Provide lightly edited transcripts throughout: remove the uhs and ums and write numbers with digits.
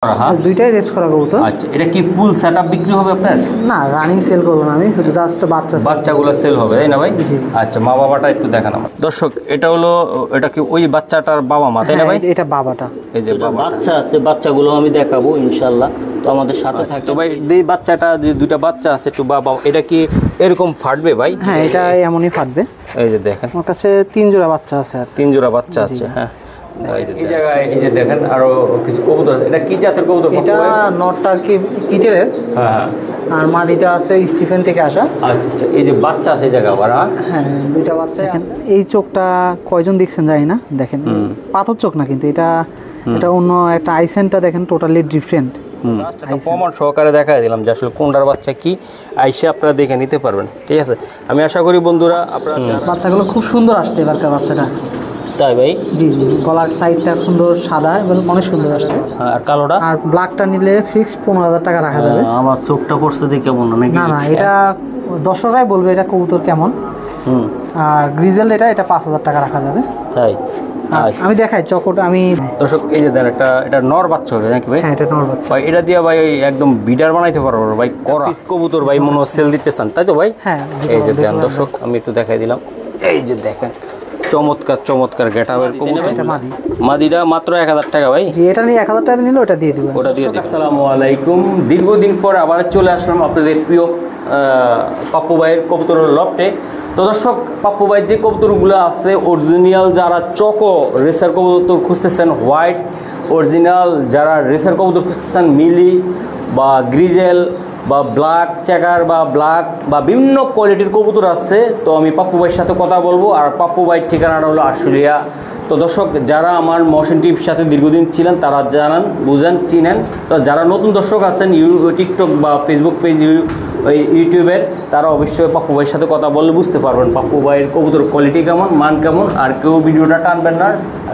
হ্যাঁ দুইটাই রেস করা কবুতর। আচ্ছা, এটা কি ফুল সেটআপ বিক্রি হবে আপনার? না, রানিং সেল করবো না আমি, শুধু জাস্ট বাচ্চাগুলো সেল হবে, তাই না ভাই? আচ্ছা, মা বাবাটা একটু দেখান আমার দর্শক। এটা হলো, এটা কি ওই বাচ্চাটার বাবা মা, তাই না ভাই? এটা বাবাটা। এই যে বাচ্চা আছে, বাচ্চাগুলো আমি দেখাবো ইনশাআল্লাহ, তো আমাদের সাথে থাকতে। তো ভাই এই বাচ্চাটা যে দুইটা বাচ্চা আছে একটু বাবা, এটা কি এরকম ফাটবে ভাই? হ্যাঁ, এটা এমনই ফাটবে। এই যে দেখেন আমার কাছে 3 জোড়া বাচ্চা আছে। আর 3 জোড়া বাচ্চা আছে। হ্যাঁ, এই জায়গায় এই যে দেখেন আরো কিছু কবুতর আছে। এটা কি জাতের কবুতর? এটা নটটা কি কিটেলের। হ্যাঁ, আর মাদিটা আছে স্টিফেন থেকে আসা। আচ্ছা আচ্ছা, এই যে বাচ্চা আছে এই জায়গা আবার। হ্যাঁ, দুইটা বাচ্চা আছে। এই চোখটা কয়জন দেখছেন জানি না, দেখেন পাথর চোখ না, কিন্তু এটা অন্য একটা আইসেনটা দেখেন টোটালি ডিফারেন্ট। প্রমাণ সহকারে দেখাই দিলাম যে আসলে কোনটার বাচ্চা কি, আইসে আপনারা দেখে নিতে পারবেন। ঠিক আছে, আমি আশা করি বন্ধুরা আপনারা বাচ্চাগুলো খুব সুন্দর আসছে এবারকার বাচ্চাটা। তাই ভাই? জি জি, গলার সাইডটা সুন্দর সাদা এবং অনেক সুন্দর আসছে। আর কালোটা? আর ব্ল্যাকটা নিলে ফিক্স 15,000 টাকা রাখা যাবে। আমার চোখটা পড়ছে দেখে কেমন না না, এটা দর্শকরাই বলবে এটা কবুতর কেমন। আর গ্রিজেল এটা 5,000 টাকা রাখা যাবে। তাই? আমি দেখাই চকোটা। আমি দর্শক এই যে দেন, এটা নর বাচ্চা হবে নাকি ভাই? হ্যাঁ, এটা নর বাচ্চা ভাই। এটা দিয়ে ভাই একদম বিডার বানাইতে পারবো ভাই। পিস কবুতর ভাই মনে সেল দিতে চান, তাই তো ভাই? হ্যাঁ, এই যে দেন দর্শক, আমি একটু দেখাই দিলাম। এই যে দেখেন চমৎকার চমৎকার গেটআপের কবুতর। মাদিটা মাত্র 1000 টাকা ভাই। জি, এটা নিয়ে 1000 টাকা নিলে ওটা দিয়ে দিবেন। ওটা দিয়ে দিবেন। আসসালামু আলাইকুম। দীর্ঘদিন পর আবার চলে আসলাম আপনাদের প্রিয় পাপ্পু ভাইয়ের কবুতরের লফটে। তো দর্শক, পাপ্পু ভাইয়ের যে কবুতরগুলো আছে অরিজিনাল, যারা চকো রেসার কবুতর খুঁজতেছেন, হোয়াইট অরিজিনাল যারা রেসার কবুতর খুঁজতেছেন, মিলি বা গ্রিজেল বা ব্ল্যাক চেকার বা ব্ল্যাক বা বিভিন্ন কোয়ালিটির কবুতর আছে, তো আমি পাপ্পু ভাইয়ের সাথে কথা বলবো। আর পাপ্পু ভাইয়ের ঠিকানাটা হলো আশুলিয়া। তো দর্শক, যারা আমার মশন টিভির সাথে দীর্ঘদিন ছিলেন তারা জানান, বুঝেন, চিনেন। তো যারা নতুন দর্শক আছেন টিকটক বা ফেসবুক পেজ, ইউটিউবের, তারা অবশ্যই পাপ্পু ভাইয়ের সাথে কথা বললে বুঝতে পারবেন পাপ্পু ভাইয়ের কবুতর কোয়ালিটি কেমন, মান কেমন। আর কেউ ভিডিওটা টানবেন না,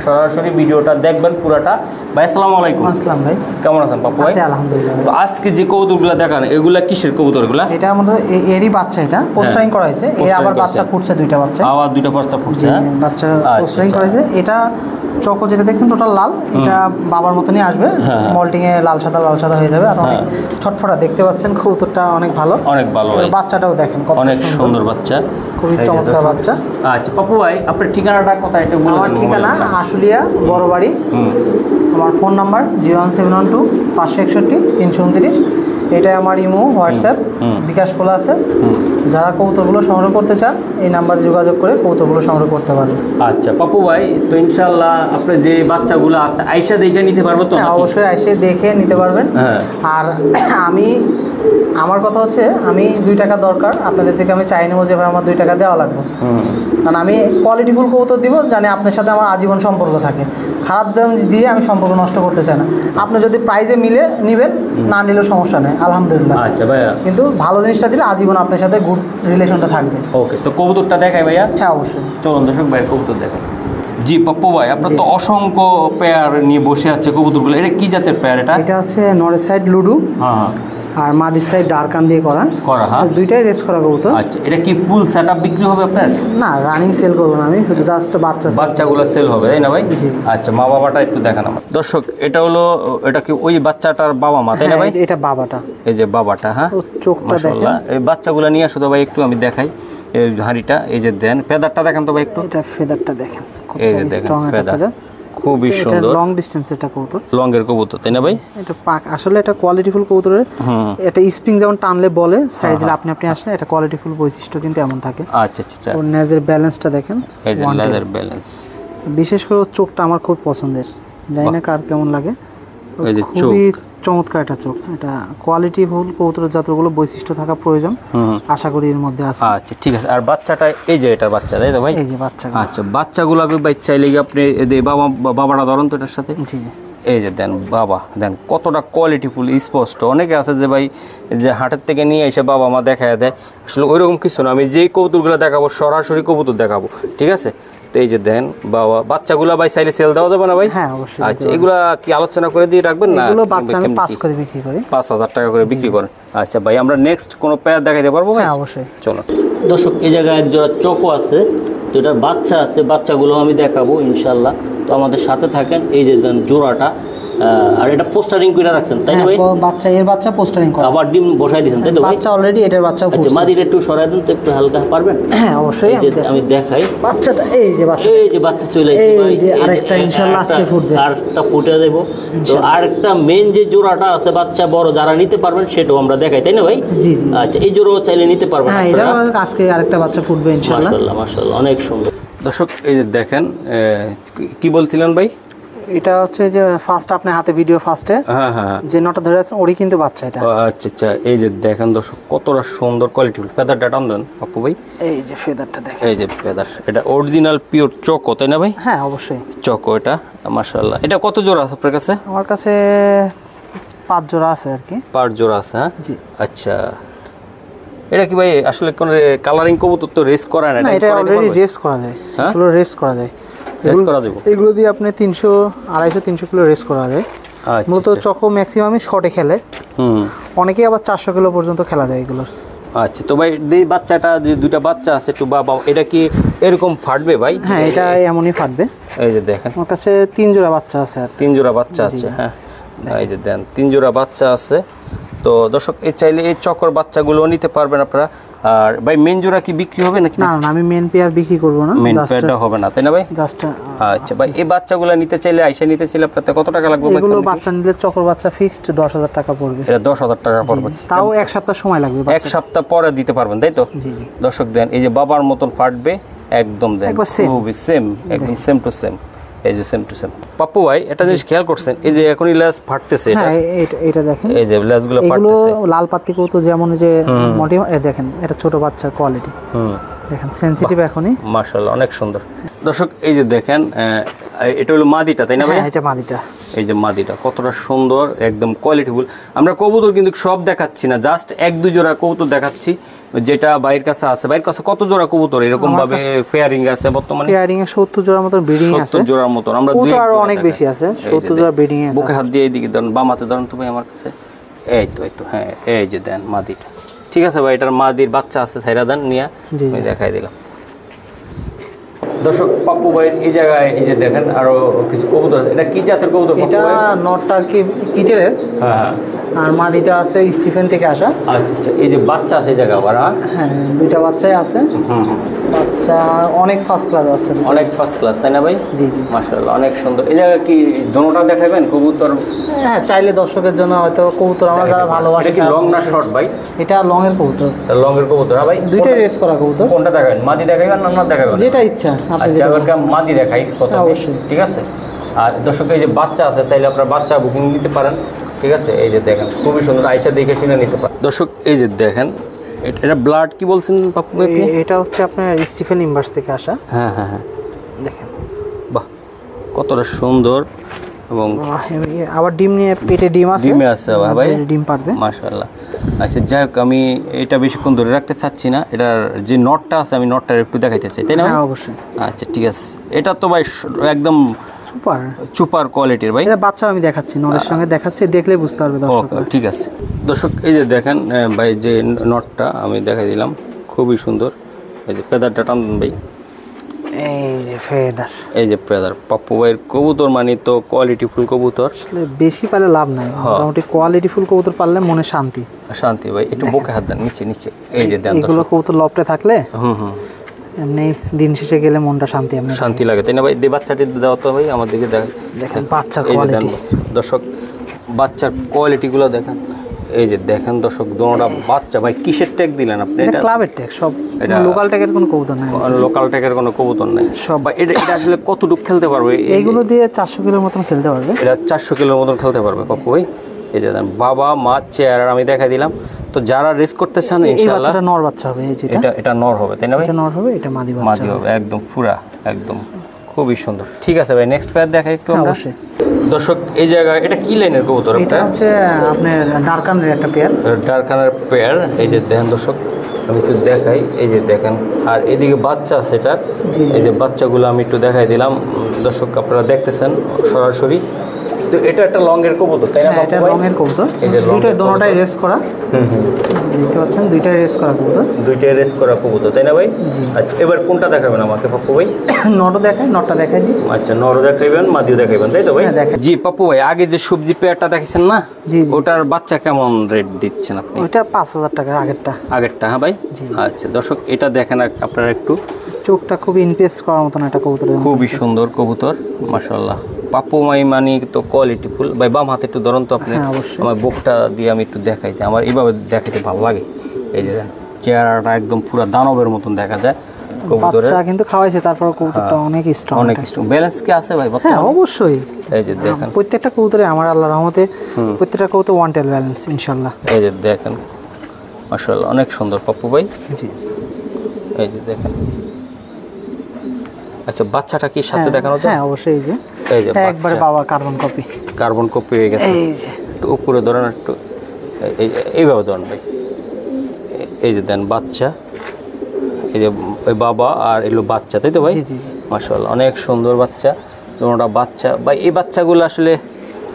সরাসরি ভিডিওটা দেখবেন পুরাটা। ভাই আসসালামু আলাইকুম। আসসালাম ভাই, কেমন আছেন পাপ্পু ভাই? আলহামদুলিল্লাহ। তো আজকে যে কবুতরগুলো দেখান, এগুলা কিসের কবুতরগুলা? এটা আমাদের এরই বাচ্চা, এটা পোস্টারিং করা হয়েছে। এই আবার বাচ্চা ফুটছে, দুইটা বাচ্চা, আবার দুইটা বাচ্চা ফুটছে। বাচ্চা পোস্টারিং করা হয়েছে। এটা চকো যেটা দেখছেন টোটাল লাল, এটা বাবার মতনই আসবে। মল্টিং এ লাল সাদা হয়ে যাবে। আর অনেক ছটফটা দেখতে পাচ্ছেন, কবুতরটা অনেক ভালো, অনেক ভালো। বাচ্চাটাও দেখেন কত অনেক সুন্দর বাচ্চা, খুবই চমৎকার বাচ্চা। আচ্ছা পাপ্পু ভাই, আপনার ঠিকানাটা কোথায় এটা বলে দেন। আমার ঠিকানা আশুলিয়া বড় বাড়ি। আমার ফোন নাম্বার 01712 561 329। এটাই আমার ইমো, হোয়াটসঅ্যাপ, বিকাশ খোলা আছে। যারা কবুতরগুলো সংগ্রহ করতে চান এই নাম্বারে যোগাযোগ করে কবুতরগুলো সংগ্রহ করতে পারবেন। আচ্ছা পাপ্পু ভাই, তো ইনশাআল্লাহ আপনি যে বাচ্চাগুলো আইসা দেখে নিতে পারবো তো? অবশ্যই আইসে দেখে নিতে পারবেন। আর আমার কথা হচ্ছে, আমি 2 টাকা দরকার আপনাদের থেকে, আমি চাই নেবো যে ভাই আমার 2 টাকা দেওয়া লাগবে। কারণ আমি কোয়ালিটিফুল কবুতর দিব, জানি আপনার সাথে আমার আজীবন সম্পর্ক থাকে। খারাপ জিনিস দিয়ে আমি সম্পর্ক নষ্ট করতে চাই না। আপনি যদি প্রাইজে মিলে নেবেন, না নিলেও সমস্যা নেই, আলহামদুলিল্লাহ। আচ্ছা ভাইয়া, কিন্তু ভালো জিনিসটা দিলে আজীবন আপনার সাথে গুড রিলেশনটা থাকবে। ওকে, তো কবুতরটা দেখাই ভাইয়া। হ্যাঁ অবশ্যই, চলুন দর্শক ভাই কবুতর দেখাই। জি পাপ্পু ভাই, আপনার তো অসংখ্য পেয়ার নিয়ে বসে আছে কবুতরগুলো। এটা কি জাতের পেয়ার? এটা হচ্ছে নরের সাইড লুডু। হ্যাঁ, আর মাদির সাইড ডারকান দিয়ে করা। হ্যাঁ, দুইটাই রেস করা কবুতর। আচ্ছা, এটা কি ফুল সেটআপ বিক্রি হবে আপনার? না, রানিং সেল করবো না আমি, শুধু জাস্ট বাচ্চাগুলো সেল হবে, তাই না ভাই? আচ্ছা, মা বাবাটা একটু দেখান আমার দর্শক। এটা হলো, এটা কি ওই বাচ্চাটার বাবা মা, তাই না ভাই? এটা বাবাটা। এই যে বাবাটা। হ্যাঁ, চোখটা দেখেন। এই বাচ্চাগুলো নিয়ে আসো তো ভাই, একটু আমি দেখাই। এই হাঁড়িটা, এই যে দেন, ফেদারটা দেখেন তো ভাই একটু। এটা ফেদারটা দেখেন, এই যে দেখেন ফেদার, খুবই সুন্দর। লং ডিসটেন্স এটা কবুতর, লং এর কবুতর, তাই না ভাই? এটা আসলে এটা কোয়ালিটিফুল কবুতরের। এটা স্প্রিং যেমন টানলে বলে সাইড দিলে আপনি আসলে, এটা কোয়ালিটিফুল বৈশিষ্ট্য কিন্তু এমন থাকে। আচ্ছা আচ্ছা, ওর নেজের ব্যালেন্সটা দেখেন, এই যে লেদার ব্যালেন্স। বিশেষ করে চোখটা আমার খুব পছন্দের, জানি না কার কেমন লাগে। এই যে চোখ, খুবই চমৎকার একটা চোখ। এটা কোয়ালিটিফুল কবুতরের যতগুলো বৈশিষ্ট্য থাকা প্রয়োজন আশা করি এর মধ্যে আছে। আচ্ছা ঠিক আছে। আর বাচ্চাটা, এই যে এটার বাচ্চা, তাই তো ভাই? এই যে বাচ্চা। আচ্ছা, বাচ্চাগুলোকে ভাই চাইলে কি আপনি বাবাটা ধরেন তো এটার সাথে। জি, এই যে দেন বাবা, দেন কতটা কোয়ালিটিফুল, স্পষ্ট। অনেকে আছে যে ভাই যে হাটের থেকে নিয়ে এসে বাবা মা দেখায় দেয়, আসলে ওইরকম কিছু না। আমি যেই কবুতরগুলো দেখাবো সরাসরি কবুতর দেখাবো, ঠিক আছে? তো এই যে দেন বাবা, বাচ্চাগুলো ভাই চাইলে সেল দেওয়া যাবে না ভাই? হ্যাঁ অবশ্যই। আচ্ছা, এগুলা কি আলোচনা করে দিয়ে রাখবেন না? এগুলো বাচ্চা আমি 5 করে বিক্রি করি, 5,000 টাকা করে বিক্রি করেন। আচ্ছা ভাই, আমরা নেক্সট কোনো পেয়ার দেখাইতে পারবো ভাই? হ্যাঁ অবশ্যই। চলো দর্শক, এই জায়গায় এক জোড়া চকো আছে, তো এটার বাচ্চা আছে, বাচ্চাগুলো আমি দেখাবো ইনশাল্লাহ, তো আমাদের সাথে থাকেন। এই যে দেন জোড়াটা, আর এটা পোস্টারিং করে রাখছেন তাই না হ্যাঁ, ভাই? বাচ্চা এর বাচ্চা পোস্টারিং করা। আবার ডিম বসাই দিয়েছেন তাই তো ভাই? বাচ্চা অলরেডি এটার বাচ্চা আচ্ছা ফুটছে। মাদিটা একটু সরাই দেন তো একটু হালকা পারবেন? হ্যাঁ অবশ্যই এই যে আমি দেখাই, বাচ্চাটা এই যে বাচ্চা এই যে বাচ্চা চলে আসছে এই ভাই, যে আরেকটা ইনশাআল্লাহ আজকে ফুটবে। আরেকটা ফুটে যাবো। তো আরেকটা মেন যে জোড়াটা আছে বাচ্চা বড় যারা নিতে পারবেন সেটাও আমরা দেখাই তাই না ভাই? জি জি। আচ্ছা এই জোড়াও চাইলে নিতে পারবেন হ্যাঁ এটা আজকে আরেকটা বাচ্চা ফুটবে ইনশাআল্লাহ। মাশাআল্লাহ মাশাআল্লাহ অনেক সুন্দর। দর্শক এই যে দেখেন কি বলছিলেন ভাই? এটা হচ্ছে যে ফার্স্ট আপনার হাতে ভিডিও ফার্স্টে হ্যাঁ হ্যাঁ যে নটা ধরে আছেন ওরই কিন্তু বাচ্চা এটা। আচ্ছা আচ্ছা, এই যে দেখেন দর্শক কতটা সুন্দর কোয়ালিটি ফেদারটা টান দেন পাপ্পু ভাই। এই যে ফেদারটা দেখেন, এই যে ফেদার, এটা অরিজিনাল পিওর চকো তাই না ভাই? হ্যাঁ অবশ্যই চকো এটা মাশাআল্লাহ। এটা কত জোড়া আছে আপনার কাছে? আমার কাছে 5 জোড়া আছে আর কি। 5 জোড়া আছে হ্যাঁ? জি। আচ্ছা এটা কি ভাই আসলে কোন কালারিং কবুতর তো রেস করা না? না এটা অলরেডি রেস করা যায়, হ্যাঁ? এগুলো রেস করা যায়, রেস করা যাবে এগুলো দিয়ে আপনি 300 250 300 কিলো রেস করা যায়। আচ্ছা মূলত চকো ম্যাক্সিমামই শর্টে খেলে, হুম অনেকেই আবার 400 কিলো পর্যন্ত খেলা যায় এগুলো। আচ্ছা তো ভাই এই বাচ্চাটা যে দুইটা বাচ্চা আছে একটু বাবা এটা কি এরকম ফাটবে ভাই? হ্যাঁ এটা এমনই ফাটবে। এই যে দেখেন আমার কাছে 3 জোড়া বাচ্চা আছে আর 3 জোড়া বাচ্চা আছে হ্যাঁ, এই যে দেন 3 জোড়া বাচ্চা আছে। তো দর্শক এই চাইলে এই চকর বাচ্চাগুলো নিতে পারবেন আপনারা। আর ভাই মেন জোড়া কি বিক্রি হবে নাকি? না না আমি মেন পেয়ার বিক্রি করব না, মেন পেয়ারটা হবে না তাই না ভাই? জাস্ট আচ্ছা ভাই এই বাচ্চাগুলো নিতে চাইলে আইসা নিতে চাইলে আপনাদের কত টাকা লাগবে ভাই? এগুলো বাচ্চা নিলে চকর বাচ্চা ফিক্সড 10,000 টাকা পড়বে। এটা 10,000 টাকা পড়বে, তাও এক সপ্তাহ সময় লাগবে এক সপ্তাহ পরে দিতে পারবেন তাই তো? জি জি। দর্শক দেন এই যে বাবার মতন ফাটবে একদম, দেন একবার same। খুবই সেম, একদম সেম টু সেম। এই যে সেম টু সেম। পাপ্পু ভাই এটা জিনিস খেয়াল করছেন এই যে এখনই লেজ ফাটতেছে এটা, হ্যাঁ এটা দেখেন, এই যে লেজগুলো এগুলো ফাটতেছে। লাল পাতি কৌতো যেমন যে মোটি দেখেন, এটা ছোট বাচ্চার কোয়ালিটি দেখেন, সেনসিটিভ এখনই মাশাআল্লাহ অনেক সুন্দর। দর্শক এই যে দেখেন এটা হলো মাদিটা তাই না ভাই? হ্যাঁ এটা মাদিটা। এই যে মাদিটা কতটা সুন্দর একদম কোয়ালিটিফুল। আমরা কবুতর কিন্তু সব দেখাচ্ছি না, জাস্ট 1-2 জোড়া কবুতর দেখাচ্ছি যেটা বাইরের কাছে আছে। বাইরের কাছে কত জোড়া কবুতর এরকম ভাবে পেয়ারিং আছে বর্তমানে? পেয়ারিং এ 70 জোড়ার মতো ব্রিডিং আছে। 70 জোড়ার মতো আমরা দুই আরো অনেক বেশি আছে, 70 জোড়া ব্রিডিং আছে। বুকে হাত দিয়ে এইদিকে ধরুন, বাম হাতে ধরুন তো ভাই আমার কাছে। এই তো হ্যাঁ এই যে দেন মাদিটা। ঠিক আছে ভাই এটার মাদির বাচ্চা আছে, ছাইরা দেন নিয়া আমি দেখাই দিলাম। দর্শক পাপ্পু ভাই এই জায়গায় এই যে দেখেন আরো কিছু কবুতর আছে। এটা কি জাতের কবুতর পাপ্পু এটা ভাই? নটটা কি কিটেলের, হ্যাঁ আর মাদিটা আছে স্টিফেন থেকে আসা। আচ্ছা আচ্ছা, এই যে বাচ্চা আছে এই জায়গা আবার হ্যাঁ দুইটা বাচ্চাই আছে। বাচ্চা অনেক ফার্স্ট ক্লাস আছে, অনেক ফার্স্ট ক্লাস তাই না ভাই? জি জি মাশাআল্লাহ অনেক সুন্দর। এই জায়গা কি দোনোটা দেখাবেন কবুতর? হ্যাঁ চাইলে দর্শকের জন্য হয়তো কবুতর আমরা যারা ভালোবাসি। এটা কি লং না শর্ট ভাই? এটা লং এর কবুতর, লং এর কবুতর হ্যাঁ ভাই? দুইটাই রেস করা কবুতর। কোনটা দেখাবেন, মাদি দেখাবেন না নর দেখাবেন? যেটা ইচ্ছা আপনি আচ্ছা এবার মাদি দেখাই প্রথমে, অবশ্যই। ঠিক আছে? আর দর্শক এই যে বাচ্চা আছে চাইলে আপনার বাচ্চা বুকিং নিতে পারেন, ঠিক আছে? এই যে দেখেন খুবই সুন্দর, আইসা দেখে শুনে নিতে পারেন। দর্শক এই যে দেখেন এটা ব্লাড কি বলছেন পাপ্পু ভাই? এটা হচ্ছে আপনার স্টিফেন ইনভার্স থেকে আসা। হ্যাঁ হ্যাঁ হ্যাঁ দেখেন বাহ কতটা সুন্দর। এবং আবার ডিম নিয়ে পেটে ডিম আছে, ডিমে আছে ভাই, ডিম পারবে মাশাআল্লাহ। আচ্ছা যাই হোক আমি এটা বেশিক্ষণ ধরে রাখতে চাচ্ছি না, এটার যে নটটা আছে আমি নটটা একটু দেখাইতে চাই তাই না? হ্যাঁ অবশ্যই। আচ্ছা ঠিক আছে, এটা তো ভাই একদম সুপার সুপার কোয়ালিটির ভাই। এটা বাচ্চা আমি দেখাচ্ছি, নটের সঙ্গে দেখাচ্ছি, দেখলেই বুঝতে পারবে দর্শক। ওকে ঠিক আছে। দর্শক এই যে দেখেন ভাই যে নটটা আমি দেখাই দিলাম খুবই সুন্দর। এই যে পেদারটা টান ভাই, এই যে ফেদার, এই যে পেদার। পাপ্পু ভাইয়ের কবুতর মানে তো কোয়ালিটি ফুল কবুতর, আসলে বেশি পালে লাভ নাই, মোটামুটি কোয়ালিটি ফুল কবুতর পারলে মনে শান্তি। শান্তি ভাই একটু বুকে হাত দেন নিচে নিচে, এই যে দেন এগুলো কবুতর লফটে থাকলে হুম এমনি দিন শেষে গেলে মনটা শান্তি, এমনি শান্তি লাগে তাই না ভাই? দে বাচ্চাটি দেওয়া তো ভাই আমার দিকে দেখেন বাচ্চার এই যে দেন কোয়ালিটি। দর্শক বাচ্চার কোয়ালিটিগুলো দেখেন, এই যে দেখেন দর্শক দোনোটা বাচ্চা। ভাই কিসের ট্যাগ দিলেন আপনি? এটা ক্লাবের ট্যাগ, সব এটা লোকাল ট্যাগের কোনো কবুতর নাই, লোকাল ট্যাগের কোনো কবুতর নাই সব। ভাই এটা আসলে কতটুকু খেলতে পারবে? এইগুলো দিয়ে 400 কিলোর মতন খেলতে পারবে। এটা 400 কিলোর মতন খেলতে পারবে পাপ্পু ভাই। এই যে দেন বাবা মা চেয়ার আর আমি দেখাই দিলাম। তো যারা রেস করতে চান এই ইনশাআল্লাহ বাচ্চাটা নর বাচ্চা হবে, এই যেটা এটা নর হবে তাই না ভাই? এটা নর হবে, এটা মাদি বাচ্চা মাদি হবে একদম ফুরা একদম খুবই সুন্দর। ঠিক আছে ভাই নেক্সট পেয়ার দেখাই একটু আমরা। অবশ্যই। দর্শক এই জায়গায় এটা কি লাইনের কবুতর? এটা হচ্ছে আপনার ডার্কানের একটা পেয়ার, ডার্কানের পেয়ার। এই যে দেখেন দর্শক আমি একটু দেখাই, এই যে দেখেন আর এদিকে বাচ্চা আছে এটার, এই যে বাচ্চাগুলো আমি একটু দেখাই দিলাম দর্শক আপনারা দেখতেছেন সরাসরি। তো কিন্তু এটা একটা লং এর কবুতর তাই না? হ্যাঁ, এটা লং এর কবুতর, দুইটাই দোনোটাই রেস করা। দেখতে পাচ্ছেন দুইটাই রেস করা কবুতর, দুইটাই রেস করা কবুতর তাই না ভাই? আচ্ছা, এবার কোনটা দেখাবেন আমাকে পাপ্পু ভাই? নটও দেখাই, নটটা দেখাই দিই। আচ্ছা, নরও দেখাইবেন, মাদিও দেখাইবেন তাই তো ভাই? হ্যাঁ, দেখাই। জি পাপ্পু ভাই, আগে যে সবজি পেয়ারটা দেখেছেন না, জি, জি। ওটার বাচ্চা কেমন রেট দিচ্ছেন আপনি? ওইটা 5000 টাকা আগেরটা। আগেরটা? হ্যাঁ ভাই। আচ্ছা দর্শক, এটা দেখেন আপনারা একটু, চোখটা খুবই ইমপ্রেস করার মতন একটা কবুতর, খুবই সুন্দর কবুতর মাশাআল্লাহ। পাপ্পু মাই মানে তো কোয়ালিটি ফুল। ভাই বাম হাতে একটু ধরুন তো আপনি, হ্যাঁ, অবশ্যই। আমার বুকটা দিয়ে আমি একটু দেখাইতে, আমার এইভাবে দেখাইতে ভালো লাগে। এই যে চেহারাটা একদম পুরো দানবের মতন দেখা যায় কবুতরের। বাচ্চা কিন্তু খাওয়াইছে, তারপর কবুতরটা অনেক স্ট্রং, অনেক স্ট্রং। ব্যালেন্স কি আছে ভাই? হ্যাঁ অবশ্যই। এই যে দেখেন, প্রত্যেকটা কবুতরে আমার আল্লাহর রহমতে প্রত্যেকটা কবুতর ওয়ান টেল ব্যালেন্স ইনশাআল্লাহ। এই যে দেখেন মাশাআল্লাহ, অনেক সুন্দর পাপ্পু ভাই। জি, এই যে দেখেন। আচ্ছা, বাচ্চাটা কি সাথে দেখানো যায়? হ্যাঁ অবশ্যই। এই যে একবারে বাবা কার্বন কপি, কার্বন কপি হয়ে গেছে। এই যে একটু উপরে ধরেন, একটু এইভাবে ধরেন ভাই। এই যে দেন বাচ্চা, এই যে ওই বাবা আর এলো বাচ্চা তাই তো ভাই? জি, জি। মাশাআল্লাহ, অনেক সুন্দর বাচ্চা। দুটোটা বাচ্চা ভাই, এই বাচ্চাগুলো আসলে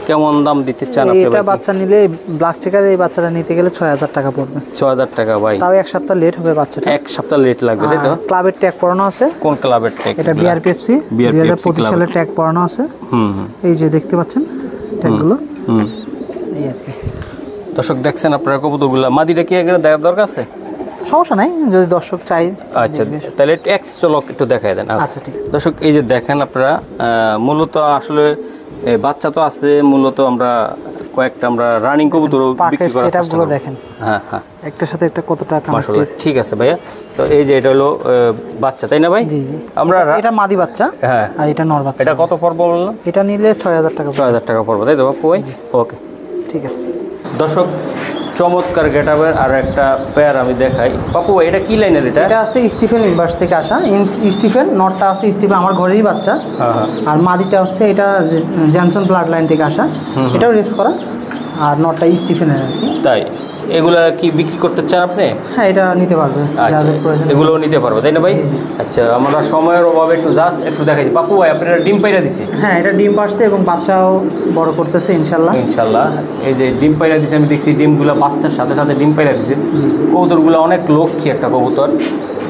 কেমন দাম দিতে চান আপনি? এটা বাচ্চা নিলে ব্ল্যাক চেকার এই বাচ্চাটা নিতে গেলে 6000 টাকা পড়বে। 6000 টাকা ভাই? তাও এক সপ্তাহ লেট হবে বাচ্চাটা, এক সপ্তাহ লেট লাগবে তাই তো? ক্লাবের ট্যাগ পড়ানো আছে। কোন ক্লাবের ট্যাগ? এটা বিআরপিএফসি 2025 সালের ট্যাগ পড়ানো আছে। এই যে দেখতে পাচ্ছেন ট্যাগগুলো। এই আর কি দর্শক দেখছেন আপনারা কবুতরগুলো, মাদিটা কি এখানে দেখার দরকার আছে? সমস্যা নাই, যদি দর্শক চাই। আচ্ছা, তাহলে এক চলক একটু দেখাই দেন। আচ্ছা ঠিক। দর্শক এই যে দেখেন আপনারা, মূলত আসলে বাচ্চা তো আছে, মূলত আমরা কয়েকটা আমরা রানিং কবুতর বিক্রি করার চেষ্টা করব। দেখেন, হ্যাঁ হ্যাঁ, একটার সাথে একটা কতটা মাশাআল্লাহ। কানেক্টেড। ঠিক আছে ভাইয়া। তো এই যে এটা হলো বাচ্চা তাই না ভাই? জি জি, আমরা এটা মাদি বাচ্চা, হ্যাঁ, আর এটা নর বাচ্চা। এটা কত পড়বে বললাম? এটা নিলে 6000 টাকা। 6000 টাকা পড়বে তাই তো বাপু ভাই? ওকে, ঠিক আছে। দর্শক চমৎকার গেটআপের আর একটা পেয়ার আমি দেখাই। পাপু ভাই, এটা কি লাইনের? এটা এটা আছে স্টিফেন ইউনিভার্স থেকে আসা, স্টিফেন। নটটা আছে স্টিফেন, আমার ঘরেরই বাচ্চা। হ্যাঁ হ্যাঁ। আর মাদিটা হচ্ছে এটা জনসন ব্লাড লাইন থেকে আসা, এটাও রেস করা। আর নটটা স্টিফেনের আর কি। তাই এগুলা কি বিক্রি করতে চান আপনি? হ্যাঁ, এটা নিতে পারবে। আচ্ছা, এগুলোও নিতে পারবে তাই না ভাই? আচ্ছা, আমরা সময়ের অভাবে একটু দেখাই। পাপু ভাই, আপনারা ডিম পাইরা দিছে? হ্যাঁ, এটা ডিম পারছে এবং বাচ্চাও বড় করতেছে ইনশাল্লাহ। ইনশাল্লাহ। এই যে ডিম পাইরা দিছে, আমি দেখছি ডিমগুলো বাচ্চার সাথে সাথে ডিম পাইরা দিছে। কবুতরগুলো অনেক লক্ষ্মী একটা কবুতর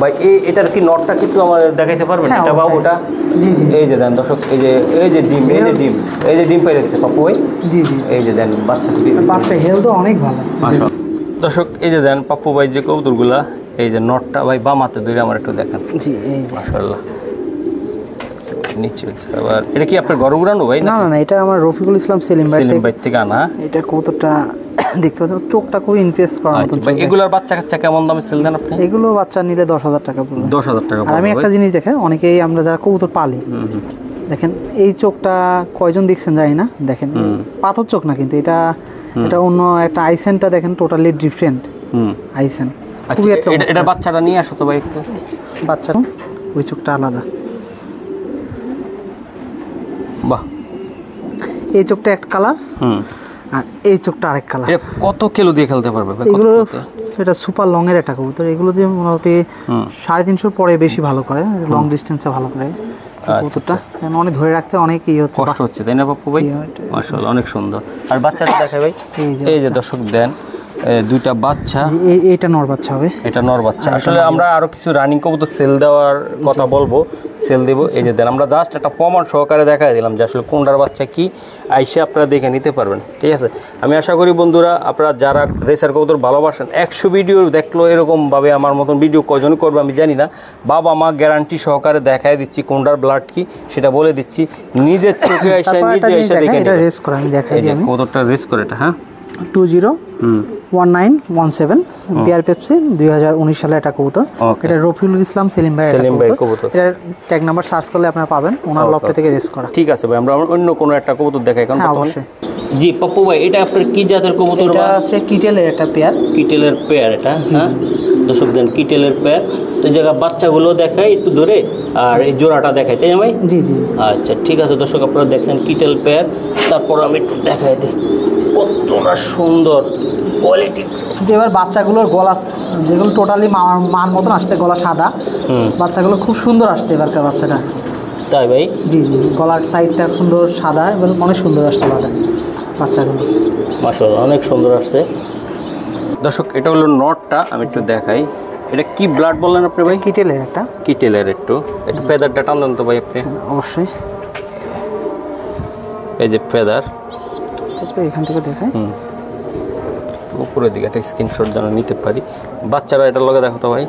ভাই। এটার কি নটটা কিন্তু আমাদের দেখাইতে পারবেন? হ্যাঁ, এটা বাবুটা। জি জি, এই যে দেন দর্শক, এই যে ডিম, এই যে ডিম পাইরা দিছে পাপু ভাই। জি জি, এই যে দেন বাচ্চা, বাচ্চা হেলথও অনেক ভালো। মাশাআল্লাহ। দর্শক এই যে দেন পাপ্পু ভাই যে কবুতরগুলা, এই যে নটটা ভাই বাম হাতে ধরে আমার একটু দেখেন। জি, এই যে মাশাআল্লাহ, নিচে হচ্ছে। আবার এটা কি আপনার ঘর উড়ানো ভাই? না না, এটা আমার রফিকুল ইসলাম সেলিম ভাই থেকে আনা। এটা কবুতরটা দেখতে পাচ্ছেন, চোখটা খুব ইমপ্রেস করার মতো। আচ্ছা ভাই, এগুলার বাচ্চা কাচ্চা কেমন দামে সেল দেন আপনি? এগুলো বাচ্চা নিলে 10000 টাকা পড়বে। 10000 টাকা আর আমি একটা জিনিস দেখেন, অনেকেই আমরা যারা কবুতর পালি, দেখেন এই চোখটা কয়জন দেখছেন জানি না, দেখেন পাথর চোখ না কিন্তু এটা অন্য একটা আইসেনটা দেখেন, টোটালি ডিফারেন্ট আইসেন। আচ্ছা, এটা বাচ্চাটা নিয়ে আসো তো ভাই একটু। বাচ্চা ওই চোখটা আলাদা। বাহ, এই চোখটা এক কালার, আর এই চোখটা আরেক কালার। এটা কত কিলো দিয়ে খেলতে পারবে ভাই? এগুলো এটা সুপার লং এর একটা কবুতর। এগুলো যে মোটামুটি 350 পরে বেশি ভালো করে, লং ডিস্টেন্সে ভালো করে কবুতরটা। অনেক ধরে রাখতে অনেক ইয়ে কষ্ট হচ্ছে তাই না পাপ্পু ভাই? মাশাআল্লাহ, অনেক সুন্দর। আর বাচ্চাটা দেখাই ভাই। এই যে দর্শক দেন, দুইটা বাচ্চা। এটা নর বাচ্চা হবে, এটা নর বাচ্চা। আসলে আমরা আরো কিছু রানিং কবুতর সেল দেওয়ার কথা বলবো, সেল দেবো। এই যে দেন, আমরা জাস্ট একটা প্রমাণ সহকারে দেখাই দিলাম যে আসলে কোনটার বাচ্চা কি, আইসে আপনারা দেখে নিতে পারবেন। ঠিক আছে, আমি আশা করি বন্ধুরা আপনারা যারা রেসার কবুতর ভালোবাসেন, 100 ভিডিও দেখলো এরকমভাবে আমার মতন ভিডিও কজন করবে আমি জানি না। বাবা মা গ্যারান্টি সহকারে দেখাই দিচ্ছি কোনটার ব্লাড কি সেটা বলে দিচ্ছি, নিজের চোখে এসে নিজে এসে দেখে এটা রেস করে আমি দেখাই দিই। কবুতরটা রেস করে এটা, হ্যাঁ 201917 বিআরপিএফসি 2019 সালে একটা কবুতর। এটা রফিকুল ইসলাম সেলিম ভাই কবুতর। এটা ট্যাগ নাম্বার সার্চ করলে আপনারা পাবেন, ওনার লফট থেকে রেস করা। ঠিক আছে ভাই, আমরা অন্য কোনো একটা কবুতর দেখাই এখন। অবশ্যই। জি পাপ্পু ভাই, এটা আপনার কি জাতের কবুতর? এটা হচ্ছে কিটেলের একটা পেয়ার। কিটেলের পেয়ার এটা, হ্যাঁ দর্শক দেন, কিটেলের পেয়ার। তো এই জায়গা বাচ্চাগুলো দেখাই একটু ধরে, আর এই জোড়াটা দেখাই তাই না ভাই? জি জি, আচ্ছা ঠিক আছে দর্শক, আপনারা দেখছেন কিটেল পেয়ার। তারপর আমি একটু দেখাই দিই কতটা সুন্দর কোয়ালিটি। এবার বাচ্চাগুলোর গলা যেগুলো টোটালি মার মতন আসছে, গলা সাদা, বাচ্চাগুলো খুব সুন্দর আসছে এবারকার বাচ্চাটা। তাই ভাই? জি জি, গলার সাইডটা সুন্দর সাদা এবং অনেক সুন্দর আসছে বাচ্চাগুলো। মাশাআল্লাহ, অনেক সুন্দর আসছে। দর্শক এটা হলো নটটা, আমি একটু দেখাই। এটা কি ব্লাড বললেন আপনি ভাই? কিটেলের একটা। কিটেলের একটু ফেদারটা টান দেন তো ভাই আপনি। অবশ্যই। এই যে ফেদার, এখান থেকে দেখাই। উপরের দিকে একটা স্ক্রিনশট যেন নিতে পারি। বাচ্চারা এটার লগে দেখো তো ভাই,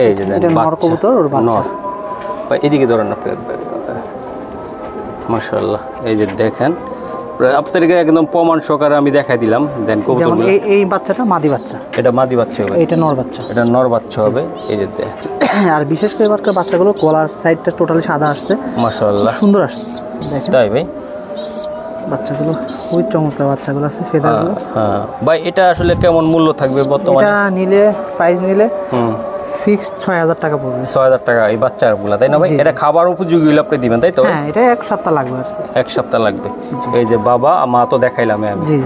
এই যে এটা নর কবুতর, ওর বাচ্চা। নর ভাই এদিকে ধরেন আপনি। মাশাআল্লাহ, এই যে দেখেন আপনাদেরকে একদম প্রমাণ সহকারে আমি দেখাই দিলাম। দেন কবুতরগুলো, এই বাচ্চাটা মাদি বাচ্চা, এটা মাদি বাচ্চা হবে, এটা নর বাচ্চা, এটা নর বাচ্চা হবে। এই যে আর বিশেষ করে এবারকার বাচ্চাগুলো গলার সাইডটা টোটালি সাদা আসছে, মাশাআল্লাহ সুন্দর আসছে দেখেন। তাই ভাই? বাচ্চাগুলো খুবই চমৎকার বাচ্চাগুলো আছে, ফেদারগুলো। হ্যাঁ ভাই, এটা আসলে কেমন মূল্য থাকবে বর্তমানে? এটা নিলে প্রাইস নিলে ফিক্সড ৬০০০ টাকা পড়বে। ৬০০০ টাকা এই বাচ্চাগুলো, তাই না ভাই? এটা খাবার উপযোগী হলে আপনি দিবেন, তাই তো? হ্যাঁ, এটা ১ সপ্তাহ লাগবে। 1 সপ্তাহ লাগবে। এই যে বাবা মা তো দেখাইলাম আমি। জি।